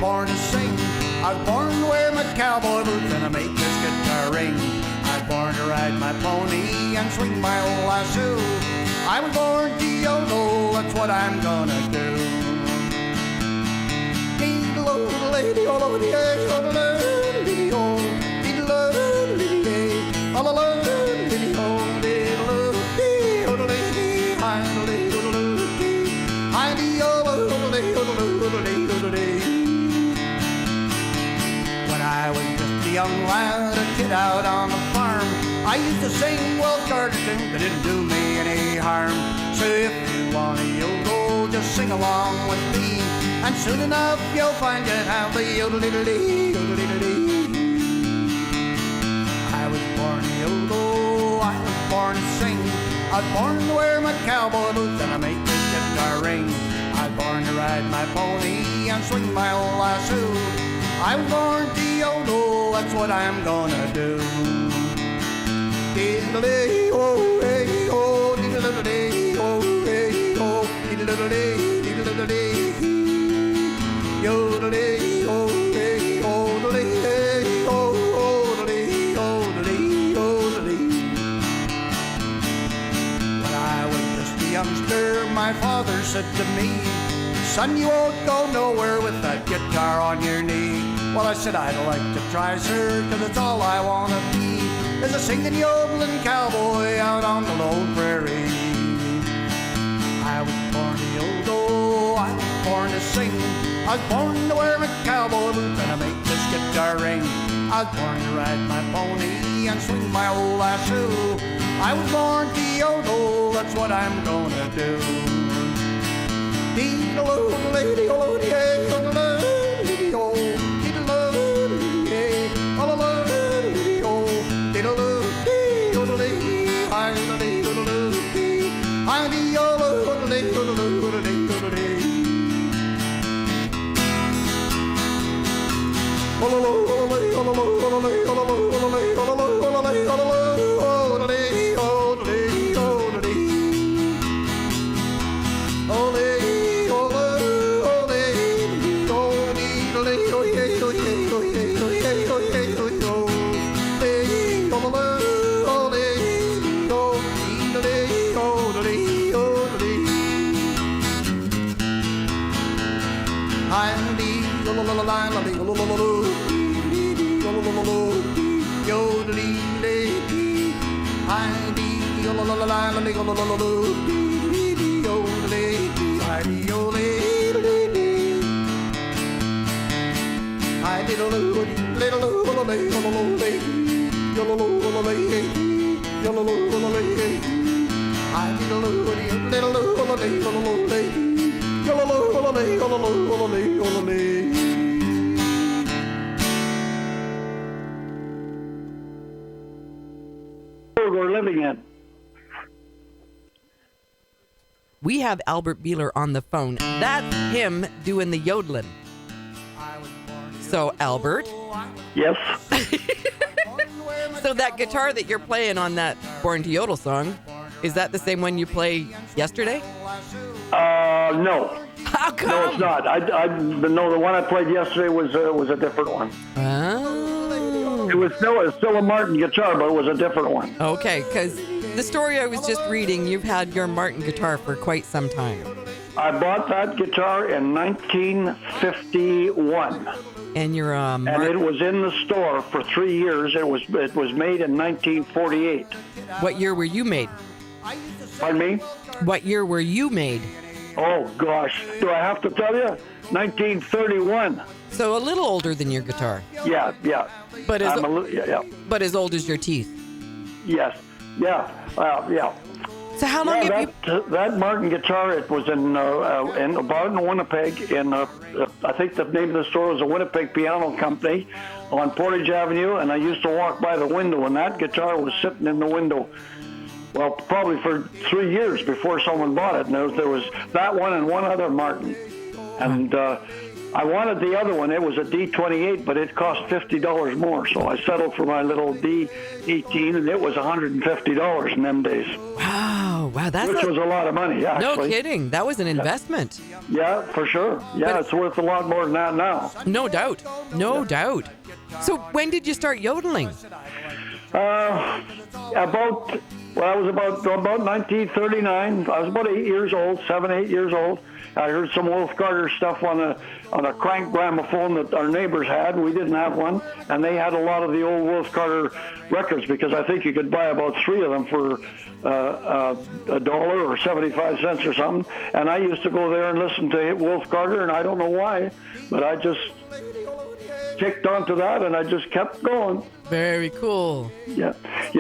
born to sing. I was born to wear my cowboy boots and to make this guitar ring. I was born to ride my pony and swing my old lasso. I was born to yodel, that's what I'm gonna do. When I was just a young lad, a kid out on the farm, I used to sing Will Carter tunes that didn't do me any harm. So if you want a yodel, just sing along with me, and soon enough you'll find you have the yodel-diddle-dee, yodel-diddle-dee. I was born to yodel, I was born to sing. I was born to wear my cowboy boots and to make this guitar ring. I was born to ride my pony and swing my old lasso. I was born to yodel, that's what I'm gonna do. Diddle-dee, oh, hey, oh, diddle-dee, oh, hey, oh, diddle-dee, diddle-dee. Yodel-dee, oh, hey, oh, diddle-dee, hey, oh, oh, diddle-dee, oh, diddle-dee, oh, diddle-dee. When I was just a youngster, my father said to me, son, you won't go nowhere with that guitar on your knee. Well, I said, I'd like to try, sir, 'cause it's all I want to be, is a singing, yodeling cowboy out on the lone prairie. I was born to yodel, I was born to sing. I was born to wear my cowboy boots and to make this guitar ring. I was born to ride my pony and swing my old lasso. I was born to yodel, that's what I'm gonna do. We're living in. We have Albert Boehler on the phone. That's him doing the yodeling. So, Albert? Yes. So that guitar that you're playing on that Born to Yodel song, is that the same one you played yesterday? No. How come? No, it's not. No, the one I played yesterday was a different one. Oh. It was still a Martin guitar, but it was a different one. Okay, because the story I was just reading, you've had your Martin guitar for quite some time. I bought that guitar in 1951. And you're and it was in the store for 3 years. It was made in 1948. What year were you made? Pardon me? What year were you made? Oh, gosh. Do I have to tell you? 1931. So a little older than your guitar. Yeah. But yeah. But as old as your teeth. Yes. Yeah. Yeah. So how long have you... That Martin guitar, it was in Barton, Winnipeg, I think the name of the store was the Winnipeg Piano Company on Portage Avenue, and I used to walk by the window, and that guitar was sitting in the window, well, probably for 3 years before someone bought it, and there was that one and one other Martin, and I wanted the other one. It was a D28, but it cost $50 more, so I settled for my little D18, and it was $150 in them days. Wow. wow, which was a lot of money, actually. No kidding. That was an investment. Yeah, for sure. Yeah, it's worth a lot more than that now. No doubt. No doubt. So when did you start yodeling? I was about 1939. I was about 8 years old, 8 years old. I heard some Wolf Carter stuff on a crank gramophone that our neighbors had. We didn't have one, and they had a lot of the old Wolf Carter records because I think you could buy about 3 of them for $1 or 75 cents or something. And I used to go there and listen to Wolf Carter, and I don't know why, but I just kicked onto that, and I just kept going. Very cool. Yeah,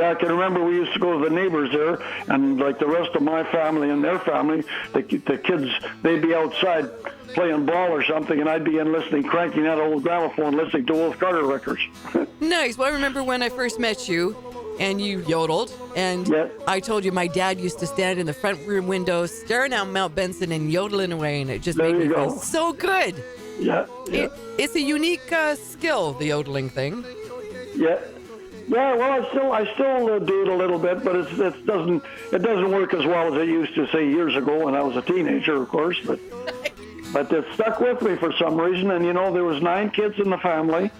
I can remember we used to go to the neighbors there, and like the rest of my family and their family, the kids, they'd be outside playing ball or something, and I'd be in listening, cranking that old gramophone, listening to Wolf Carter records. Nice. Well, I remember when I first met you, and you yodeled, and I told you my dad used to stand in the front room window, staring out Mount Benson and yodeling away, and it just made me feel so good. Yeah. It's a unique skill, the yodeling thing. Yeah. Well, I still do it a little bit, but it doesn't work as well as it used to, say, years ago when I was a teenager, of course. But it stuck with me for some reason. And there was 9 kids in the family,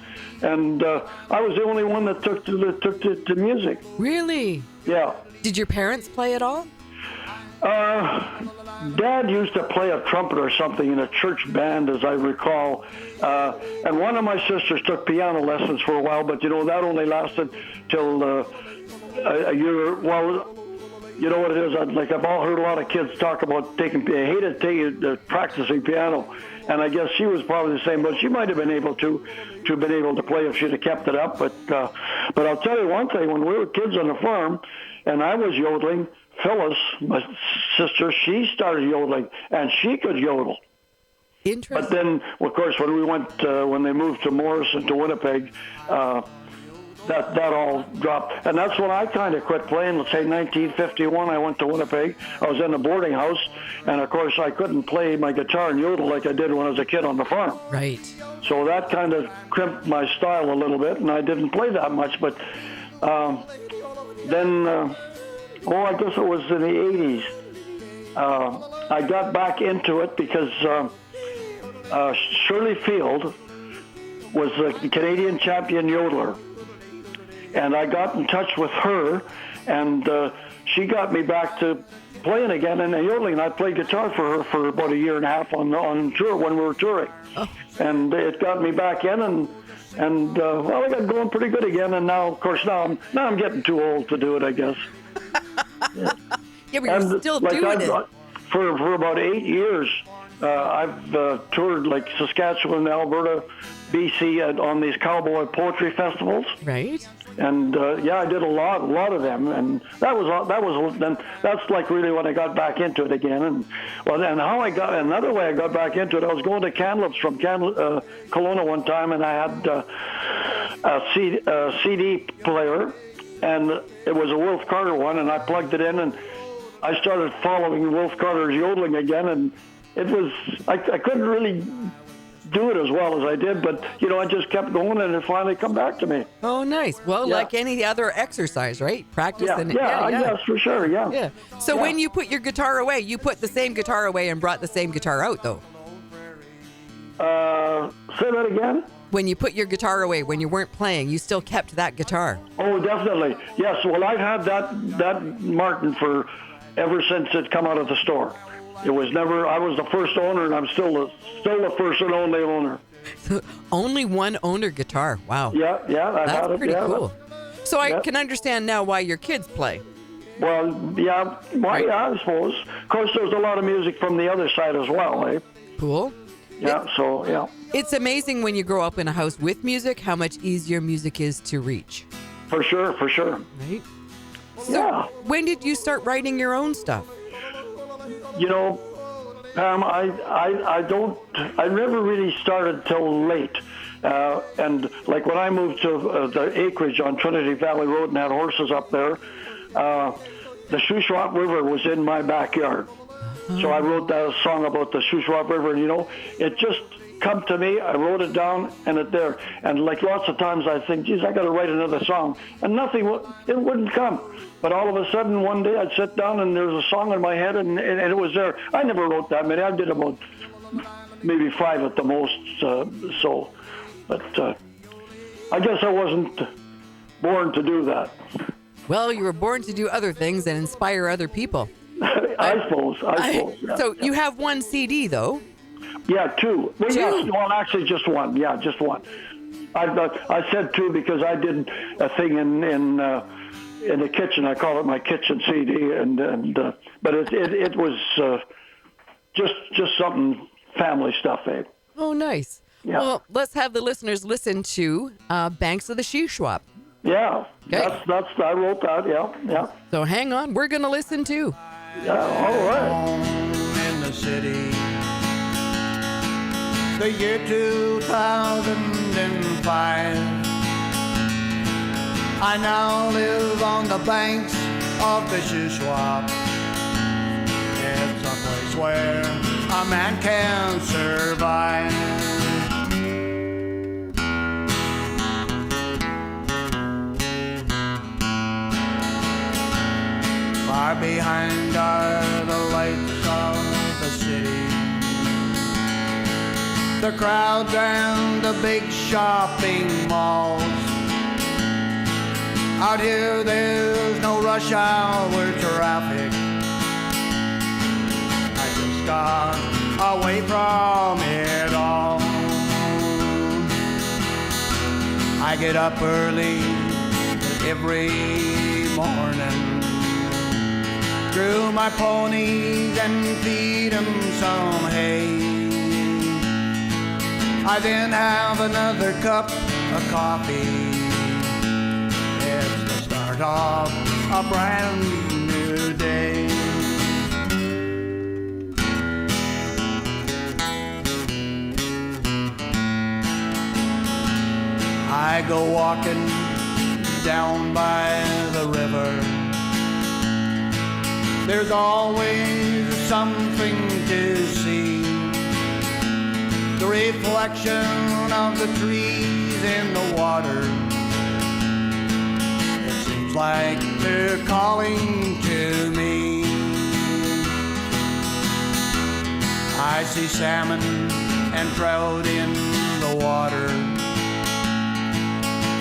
and I was the only one that took to music. Really? Yeah. Did your parents play at all? Dad used to play a trumpet or something in a church band, as I recall. And one of my sisters took piano lessons for a while, but, that only lasted till a year. Well, you know what it is? I've all heard a lot of kids talk about practicing piano. And I guess she was probably the same, but she might have been able to play if she'd have kept it up. But I'll tell you one thing, when we were kids on the farm and I was yodeling, Phyllis, my sister, she started yodeling, and she could yodel. Interesting. But then, of course, when they moved to Morrison, to Winnipeg, that all dropped. And that's when I kind of quit playing. Let's say 1951, I went to Winnipeg. I was in a boarding house, and, of course, I couldn't play my guitar and yodel like I did when I was a kid on the farm. Right. So that kind of crimped my style a little bit, and I didn't play that much. But then... I guess it was in the 80s. I got back into it because Shirley Field was a Canadian champion yodeler. And I got in touch with her, and she got me back to playing again and yodeling. I played guitar for her for about a year and a half on tour when we were touring. Oh. And it got me back in, and I got going pretty good again. And now, of course, now I'm getting too old to do it, I guess. Yeah, but you're still doing it. For about 8 years, I've toured like Saskatchewan, Alberta, BC on these cowboy poetry festivals. Right. And I did a lot of them, and that's like really when I got back into it again. And another way I got back into it, I was going to Kamloops from Kelowna one time, and I had a CD player. And it was a Wolf Carter one, and I plugged it in, and I started following Wolf Carter's yodeling again, and it was, I couldn't really do it as well as I did, but, I just kept going, and it finally come back to me. Oh, nice. Well, like any other exercise, right? Practice. I guess, for sure, Yeah. So when you put your guitar away, you put the same guitar away and brought the same guitar out, though? Say that again? When you put your guitar away, when you weren't playing, you still kept that guitar. Oh, definitely. Yes. Well, I've had that Martin for ever since it come out of the store. It was never. I was the first owner, and I'm still the first and only owner. So only one owner guitar. Wow. Yeah. I've had it. That's pretty cool. So I can understand now why your kids play. Well, yeah. Well, yeah, I suppose. Of course, there's a lot of music from the other side as well, eh? Cool. Yeah. It's amazing when you grow up in a house with music, how much easier music is to reach. For sure. Right? So when did you start writing your own stuff? Pam, I never really started till late. And like when I moved to the acreage on Trinity Valley Road and had horses up there, the Shuswap River was in my backyard. So I wrote that song about the Shuswap River, and, it just come to me. I wrote it down, and it there. And like lots of times, I think, geez, I got to write another song, and nothing, it wouldn't come. But all of a sudden, one day, I'd sit down, and there was a song in my head, and it was there. I never wrote that many. I did about maybe 5 at the most. But I guess I wasn't born to do that. Well, you were born to do other things and inspire other people. I suppose. Yeah. So you have one CD, though. Yeah, 2. Well, 2? Yes, well, actually, just 1. Yeah, just 1. I said 2 because I did a thing in the kitchen. I call it my kitchen CD, but it was just something family stuff, eh? Oh, nice. Yeah. Well, let's have the listeners listen to Banks of the CHLY. Yeah, okay. That's I wrote that. Yeah. So hang on, we're gonna listen too. Yeah, all right. In the city, the year 2005. I now live on the banks of the CHLY. It's a place where a man can survive. Far behind are the lights of the city, the crowds and the big shopping malls. Out here there's no rush hour traffic. I just got away from it all. I get up early every morning, groom my ponies and feed them some hay. I then have another cup of coffee. It's the start of a brand new day. I go walking down by the river. There's always something to see. The reflection of the trees in the water. It seems like they're calling to me. I see salmon and trout in the water.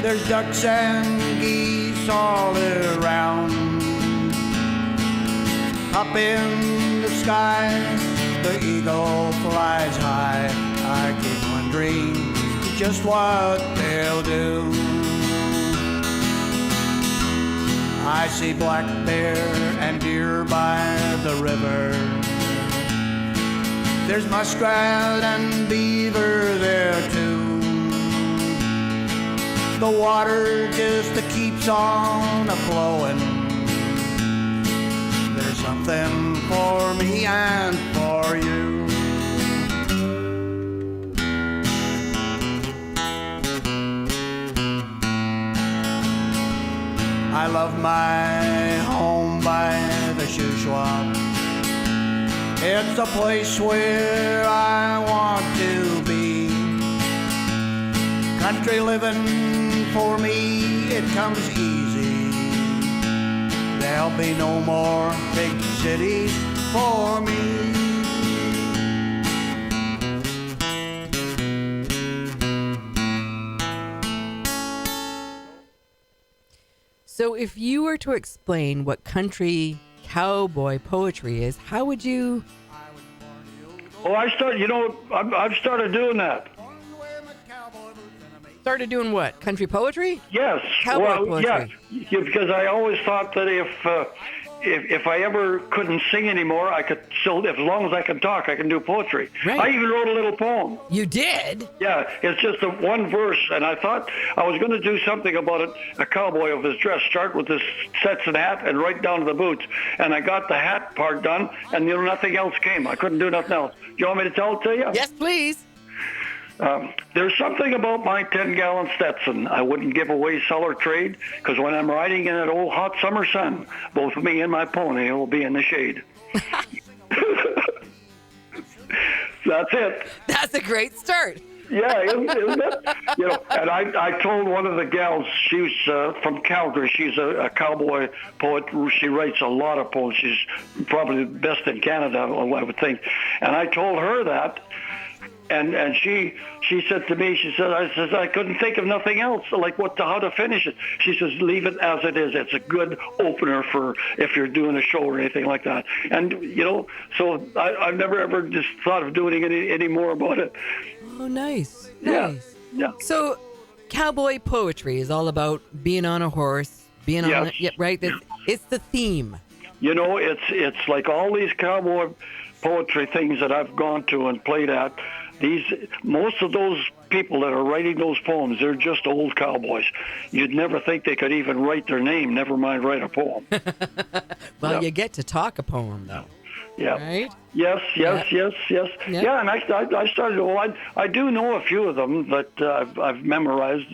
There's ducks and geese all around. Up in the sky, the eagle flies high. I keep wondering just what they'll do. I see black bear and deer by the river. There's muskrat and beaver there too. The water just keeps on a-flowing. There's something for me and for you. I love my home by the CHLY. It's a place where I want to be. Country living for me, it comes easy. There'll be no more big cities for me. So if you were to explain what country cowboy poetry is, how would you? Oh, I've started doing that. Started doing what? Country poetry? Yes. Cowboy poetry. Yeah, because I always thought that if I ever couldn't sing anymore, I could still, as long as I can talk, I can do poetry. Right. I even wrote a little poem. You did? Yeah, it's just one verse, and I thought I was going to do something about it, a cowboy of his dress, start with his Stetson hat and right down to the boots. And I got the hat part done, and nothing else came. I couldn't do nothing else. Do you want me to tell it to you? Yes, please. There's something about my 10-gallon Stetson I wouldn't give away, sell, or trade, because when I'm riding in that old hot summer sun, both me and my pony will be in the shade. That's it. That's a great start. Yeah, isn't it? You know, and I told one of the gals, she's from Calgary. She's a cowboy poet. She writes a lot of poems. She's probably the best in Canada, I would think. And I told her that, and she said to me, I couldn't think of nothing else, like how to finish it. She says, leave it as it is. It's a good opener for if you're doing a show or anything like that. And, you know, so I've never ever just thought of doing any more about it. Oh, nice. Nice. Yeah. So cowboy poetry is all about being on a horse, being on it, right? It's the theme. You know, it's like all these cowboy poetry things that I've gone to and played at. Most of those people that are writing those poems, they're just old cowboys. You'd never think they could even write their name, never mind write a poem. Well, you get to talk a poem, though. Yeah. Right? Yes. Yeah, and I started. Well, I do know a few of them that I've memorized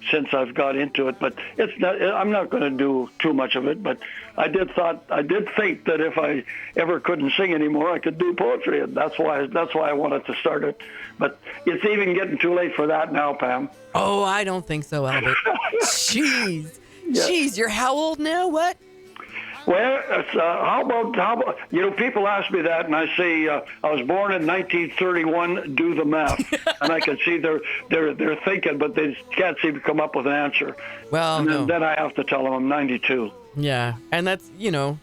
since I've got into it, but it's not. I'm not going to do too much of it. But I did think that if I ever couldn't sing anymore, I could do poetry, and that's why I wanted to start it. But it's even getting too late for that now, Pam. Oh, I don't think so, Albert. Jeez, you're how old now? What? Well, how about, you know, people ask me that, and I say, I was born in 1931, do the math. And I can see they're thinking, but they can't seem to come up with an answer. Well, and then I have to tell them I'm 92. Yeah, and that's, you know,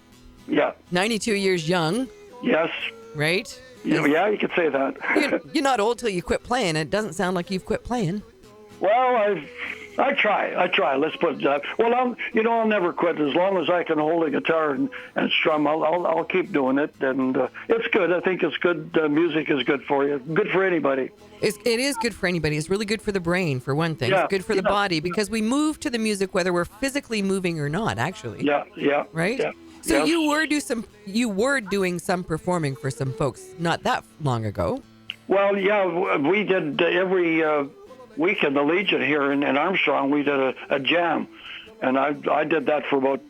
92 years young. Yes. Right? Yeah, you could say that. You're not old till you quit playing. It doesn't sound like you've quit playing. Well, I try. Let's put it that. Well, I'll never quit as long as I can hold a guitar and strum. I'll keep doing it, and it's good. I think it's good. Music is good for you. Good for anybody. It is good for anybody. It's really good for the brain, for one thing. It's good for the body because we move to the music whether we're physically moving or not. Actually. Yeah. Right. Yeah. So yes. you were doing some performing for some folks not that long ago. Well, yeah, we did every week in the Legion here in Armstrong. We did a jam, and I did that for about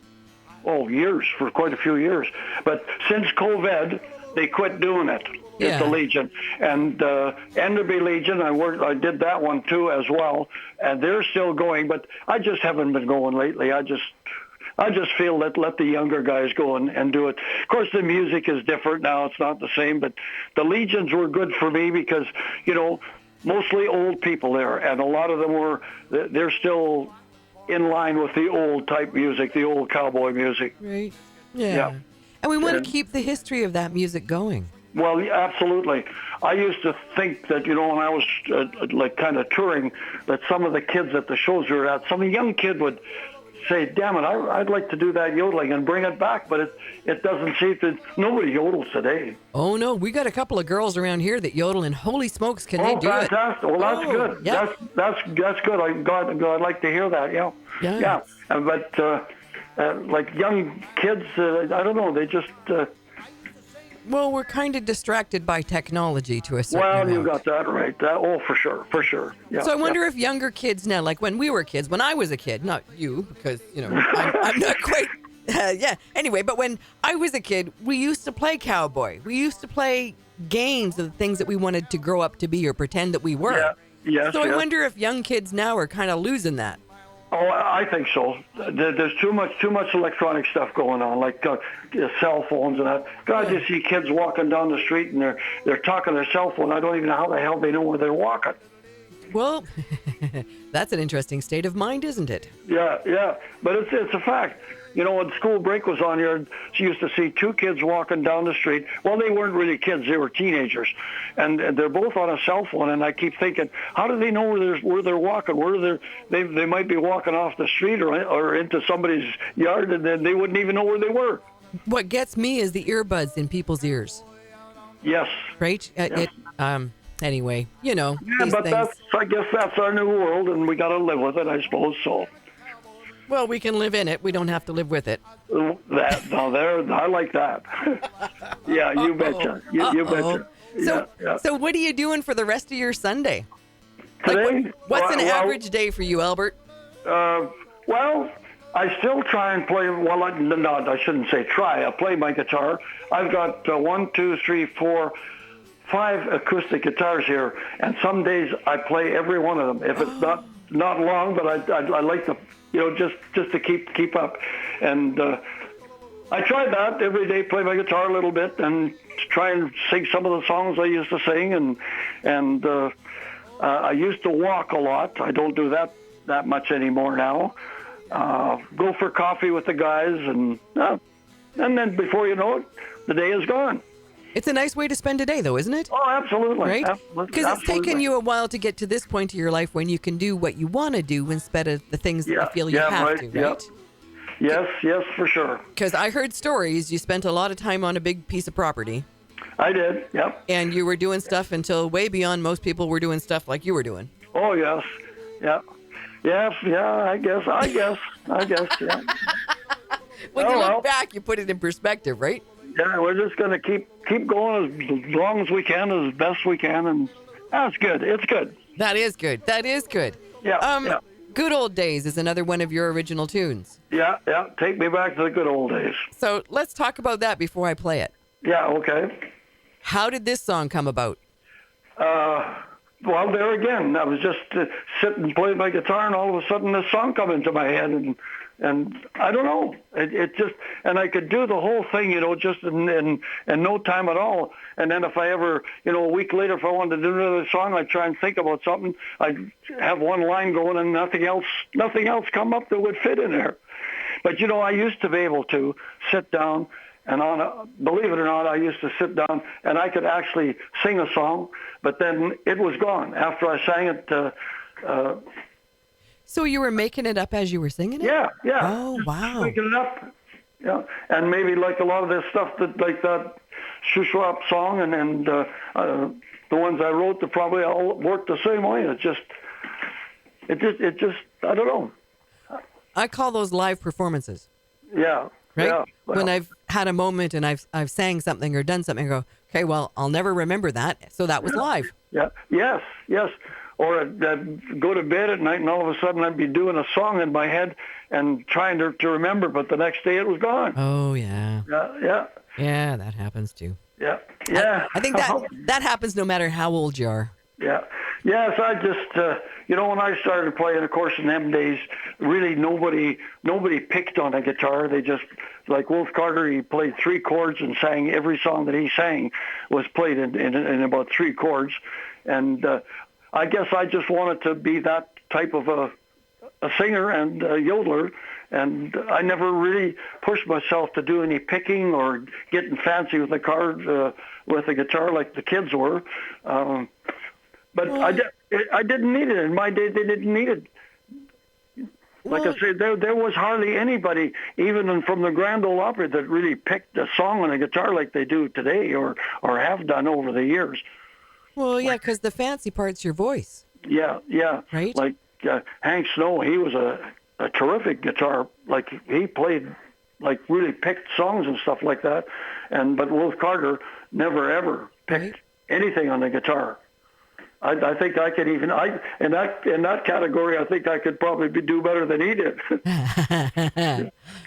years, for quite a few years. But since COVID, they quit doing it at the Legion. And Enderby Legion, I did that one too as well, and they're still going. But I just haven't been going lately. I just feel let the younger guys go and do it. Of course, the music is different now. It's not the same, but the Legions were good for me because, you know, mostly old people there, and a lot of them they're still in line with the old type music, the old cowboy music. Right. Yeah. And we want to keep the history of that music going. Well, absolutely. I used to think that, you know, when I was like kind of touring, that some of the kids at the shows we were at, some young kid would say, damn it, I'd like to do that yodeling and bring it back, but it doesn't seem to, nobody yodels today. Oh, no, we got a couple of girls around here that yodel, and holy smokes, can they do fantastic. it? Well, that's good. Yep. That's good. I'd like to hear that, Yeah. But like young kids, I don't know, they just... Well, we're kind of distracted by technology to a certain amount. You got that right. For sure. Yeah. So I wonder if younger kids now, like when we were kids, when I was a kid, not you, because, you know, I'm not quite, Anyway, but when I was a kid, we used to play cowboy. We used to play games of the things that we wanted to grow up to be or pretend that we were. Yeah. Yes. So I wonder if young kids now are kind of losing that. Oh, I think so. There's too much electronic stuff going on, like cell phones and that. God, you see kids walking down the street and they're talking their cell phone. I don't even know how the hell they know where they're walking. Well, that's an interesting state of mind, isn't it? Yeah. But it's a fact. You know, when school break was on here, she used to see two kids walking down the street. Well, they weren't really kids; they were teenagers, and they're both on a cell phone. And I keep thinking, how do they know where they're walking? They might be walking off the street or into somebody's yard, and then they wouldn't even know where they were. What gets me is the earbuds in people's ears. Yes. Right. Yes. Anyway, you know. Yeah, but I guess that's our new world, and we got to live with it, I suppose. So. Well, we can live in it. We don't have to live with it. I like that. Yeah, you betcha. You betcha. So what are you doing for the rest of your Sunday? Today? What's an average day for you, Albert? Well, I still try and play. Well, I shouldn't say try. I play my guitar. I've got 5 acoustic guitars here, and some days I play every one of them. If it's not long, but I like to, just to keep up. And I try that every day, play my guitar a little bit, and try and sing some of the songs I used to sing. And I used to walk a lot. I don't do that much anymore now. Go for coffee with the guys, and then before you know it, the day is gone. It's a nice way to spend a day, though, isn't it? Oh, absolutely. Right? Because it's taken you a while to get to this point of your life when you can do what you want to do instead of the things that you feel you have to, right? Yes, for sure. Because I heard stories, you spent a lot of time on a big piece of property. I did, yep. And you were doing stuff until way beyond most people were doing stuff like you were doing. Oh, yes, yeah. Yes, yeah, I guess, yeah. When you look back, you put it in perspective, right? Yeah, we're just going to keep going as long as we can, as best we can, and that's good. It's good. That is good. Yeah, Good Old Days is another one of your original tunes. Yeah, take me back to the good old days. So let's talk about that before I play it. Yeah, okay. How did this song come about? Well, there again, I was just sitting and playing my guitar, and all of a sudden this song come into my head, and I don't know, it just, and I could do the whole thing, just in no time at all. And then if I ever, a week later, if I wanted to do another song, I'd try and think about something. I'd have one line going, and nothing else come up that would fit in there. But I used to be able to sit down. And believe it or not, I used to sit down and I could actually sing a song, but then it was gone after I sang it. So you were making it up as you were singing it? Yeah. Oh, wow. Making it up. Yeah. And maybe like a lot of this stuff like that Shuswap song and the ones I wrote that probably all worked the same way. It just, I don't know. I call those live performances. Yeah. Right? Yeah, well, when I've had a moment and I've sang something or done something, I go, okay, well, I'll never remember that. So that was live. Yeah. Yes. Or I'd go to bed at night and all of a sudden I'd be doing a song in my head and trying to remember, but the next day it was gone. Oh, yeah. Yeah. Yeah, that happens too. Yeah. I think that happens no matter how old you are. Yeah. Yes, I just, when I started playing, of course, in them days, really nobody picked on a guitar. They just, like Wolf Carter, he played 3 chords and sang every song that he sang was played in about 3 chords. And I guess I just wanted to be that type of a singer and a yodeler. And I never really pushed myself to do any picking or getting fancy with with the guitar like the kids were. But I didn't need it. In my day, they didn't need it. Like I said, there was hardly anybody, even from the Grand Ole Opry, that really picked a song on a guitar like they do today or have done over the years. Well, yeah, because the fancy part's your voice. Yeah. Right? Like Hank Snow, he was a terrific guitar. Like he played, like really picked songs and stuff like that. But Wolf Carter never ever picked anything on the guitar. I think I could even in that category. I think I could probably do better than he did.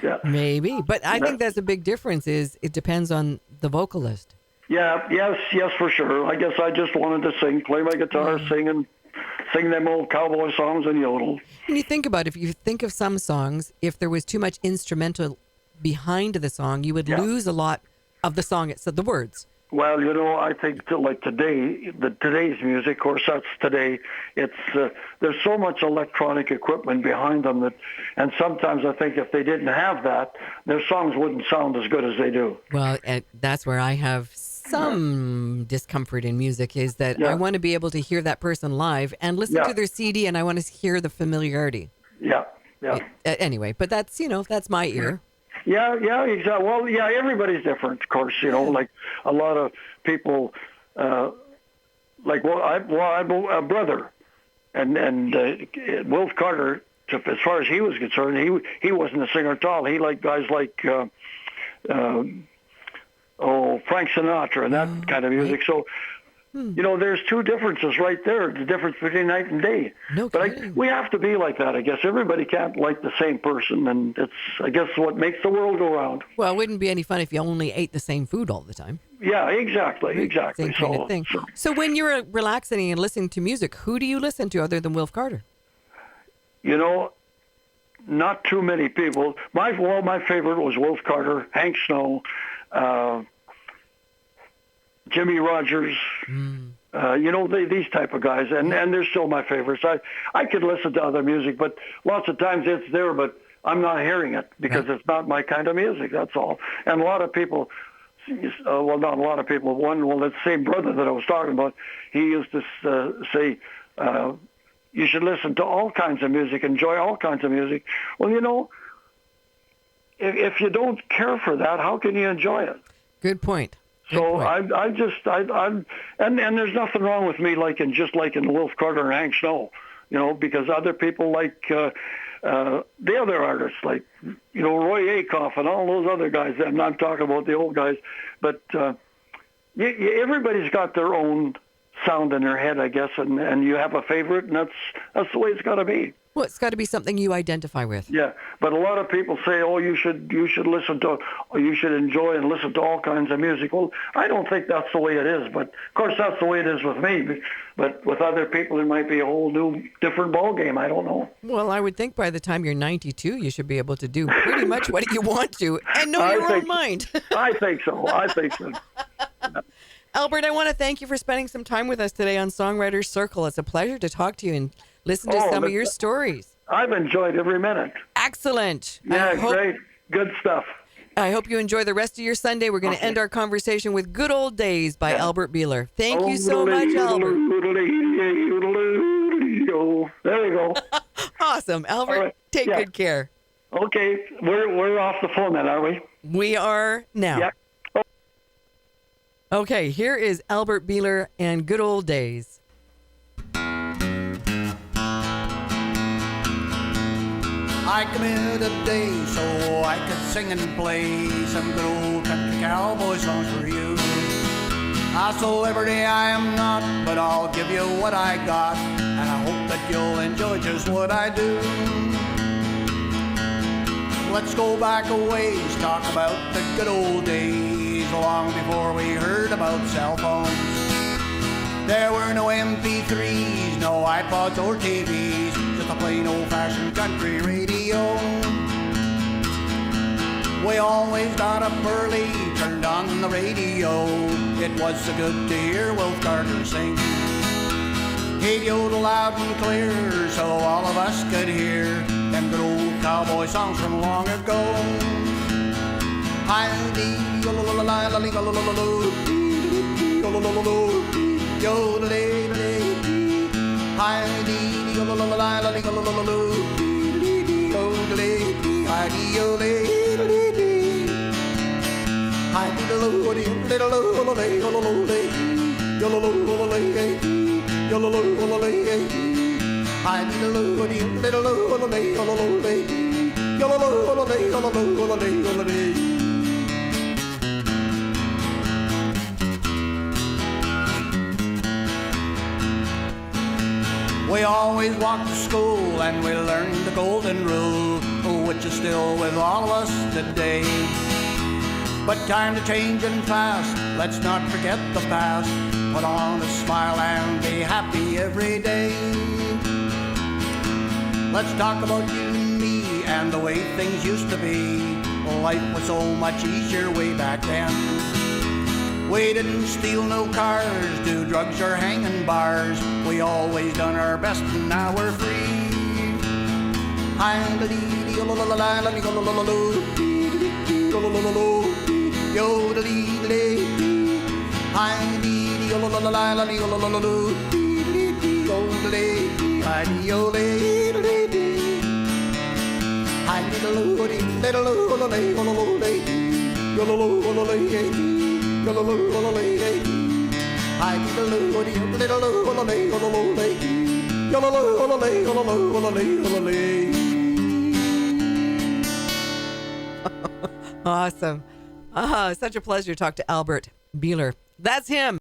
Yeah. Maybe, but I think that's a big difference. Is it depends on the vocalist. Yeah. Yes, for sure. I guess I just wanted to sing, play my guitar, sing them old cowboy songs and yodel. When you think about it, if you think of some songs, if there was too much instrumental behind the song, you would lose a lot of the song. It said the words. Well, I think like today's music, of course, that's today. It's there's so much electronic equipment behind them and sometimes I think if they didn't have that, their songs wouldn't sound as good as they do. Well, that's where I have some discomfort in music is that I want to be able to hear that person live and listen to their CD, and I want to hear the familiarity. Yeah. Anyway, but that's that's my ear. Yeah, exactly. Well, everybody's different, of course. Like a lot of people, I have a brother, and Wolf Carter. As far as he was concerned, he wasn't a singer at all. He liked guys like Frank Sinatra and that kind of music. So There's two differences right there. The difference between night and day. No kidding. But we have to be like that, I guess. Everybody can't like the same person, and it's, I guess, what makes the world go round. Well, it wouldn't be any fun if you only ate the same food all the time. Yeah, exactly. Same kind of thing. So when you're relaxing and listening to music, who do you listen to other than Wilf Carter? Not too many people. My favorite was Wilf Carter, Hank Snow, Jimmy Rogers, these type of guys, and they're still my favorites. I could listen to other music, but lots of times it's there, but I'm not hearing it because it's not my kind of music, that's all. And a lot of people, not a lot of people, that same brother that I was talking about, he used to say, you should listen to all kinds of music, enjoy all kinds of music. Well, if you don't care for that, how can you enjoy it? Good point. So and there's nothing wrong with me liking Wilf Carter and Hank Snow, because other people like the other artists, like Roy Acuff and all those other guys. I'm not talking about the old guys, but everybody's got their own sound in their head, I guess, and you have a favorite, and that's the way it's got to be. Well, it's got to be something you identify with. Yeah, but a lot of people say, you should enjoy and listen to all kinds of music. Well, I don't think that's the way it is, but of course that's the way it is with me. But with other people, it might be a whole new, different ball game. I don't know. Well, I would think by the time you're 92, you should be able to do pretty much what you want to and know your own mind. I think so. Albert, I want to thank you for spending some time with us today on Songwriters Circle. It's a pleasure to talk to you and listen to some of your stories. I've enjoyed every minute. Excellent. Yeah, great. Good stuff. I hope you enjoy the rest of your Sunday. We're going to end our conversation with Good Old Days by Albert Boehler. Thank you so much, Albert. There you go. Awesome. Albert, right. Take good care. Okay. We're off the phone then, are we? We are now. Yeah. Okay, here is Albert Boehler and Good Old Days. I committed a day so I could sing and play some good old country cowboy songs for you. So every day I am not, but I'll give you what I got, and I hope that you'll enjoy just what I do. Let's go back a ways, talk about the good old days, long before we heard about cell phones. There were no MP3s, no iPods or TVs, just a plain old-fashioned country radio. We always got up early, turned on the radio. It was so good to hear Wilf Carter sing. He'd yodel loud and clear so all of us could hear them good old cowboy songs from long ago. We always walked to school and we learned the golden rule, which is still with all of us today. But time to change and fast, let's not forget the past. Put on a smile and be happy every day. Let's talk about you and me and the way things used to be. Life was so much easier way back then. We didn't steal no cars, do drugs or hang in bars. We always done our best and now we're free. Awesome. Such a pleasure to talk to Albert Boehler. That's him.